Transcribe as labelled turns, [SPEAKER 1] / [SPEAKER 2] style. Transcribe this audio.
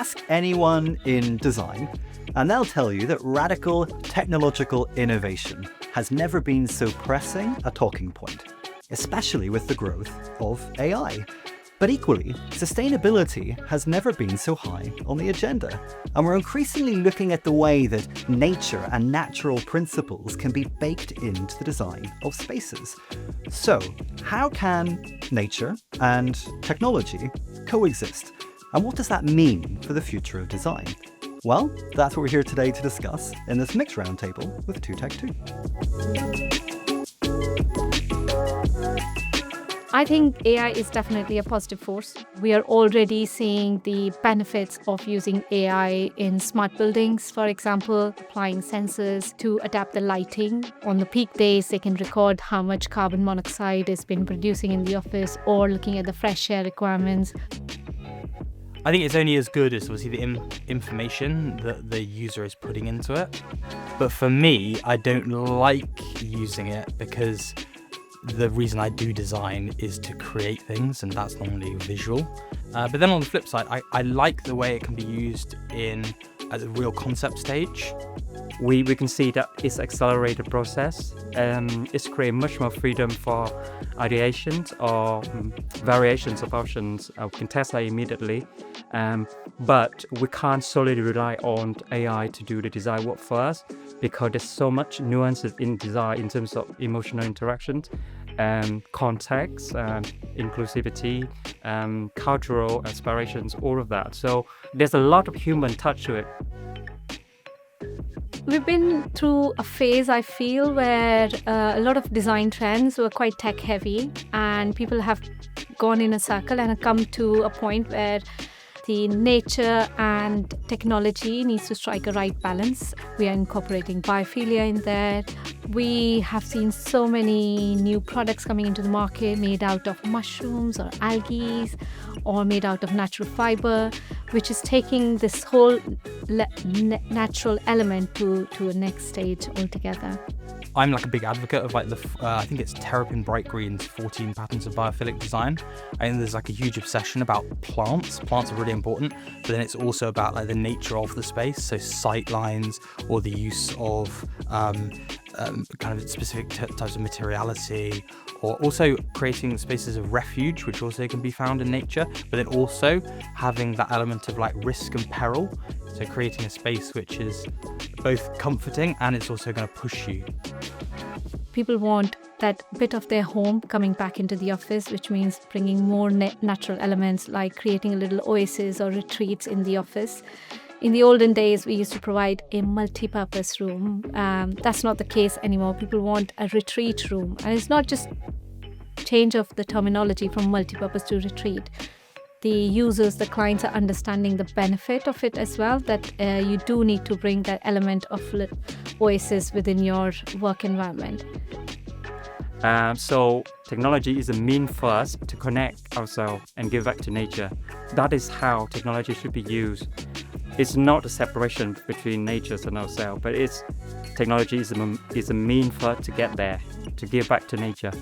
[SPEAKER 1] Ask anyone in design, and they'll tell you that radical technological innovation has never been so pressing a talking point, especially with the growth of AI. But equally, sustainability has never been so high on the agenda, and we're increasingly looking at the way that nature and natural principles can be baked into the design of spaces. So, how can nature and technology coexist? And what does that mean for the future of design? Well, that's what we're here today to discuss in this mixed roundtable with 2Tech2.
[SPEAKER 2] I think AI is definitely a positive force. We are already seeing the benefits of using AI in smart buildings, for example, applying sensors to adapt the lighting. On the peak days, they can record how much carbon monoxide has been producing in the office, or looking at the fresh air requirements.
[SPEAKER 3] I think it's only as good as obviously the information that the user is putting into it. But for me, I don't like using it because the reason I do design is to create things, and that's normally visual. But then on the flip side, I like the way it can be used as a real concept stage.
[SPEAKER 4] We can see that it's accelerated process. It's creating much more freedom for ideations or variations of options. We can test that immediately. But we can't solely rely on AI to do the design work for us, because there's so much nuances in design in terms of emotional interactions, context, inclusivity, cultural aspirations, all of that. So there's a lot of human touch to it.
[SPEAKER 2] We've been through a phase, I feel, where a lot of design trends were quite tech heavy, and people have gone in a circle and have come to a point where the nature and technology needs to strike a right balance. We are incorporating biophilia in there. We have seen so many new products coming into the market made out of mushrooms or algae, or made out of natural fiber, which is taking this whole natural element to a next stage altogether.
[SPEAKER 3] I'm like a big advocate of like I think it's Terrapin Bright Green's 14 patterns of biophilic design. I think there's like a huge obsession about plants. Plants are really important, but then it's also about like the nature of the space. So sight lines, or the use of kind of specific types of materiality, or also creating spaces of refuge, which also can be found in nature, but then also having that element of like risk and peril. So creating a space which is both comforting and it's also going to push you.
[SPEAKER 2] People want that bit of their home coming back into the office, which means bringing more natural elements, like creating a little oasis or retreats in the office. In the olden days, we used to provide a multi-purpose room. That's not the case anymore. People want a retreat room. And it's not just change of the terminology from multi-purpose to retreat. The users, the clients are understanding the benefit of it as well, that you do need to bring that element of oasis within your work environment.
[SPEAKER 4] So technology is a mean for us to connect ourselves and give back to nature. That is how technology should be used. It's not a separation between nature and ourselves, but technology is a mean for us to get there, to give back to nature.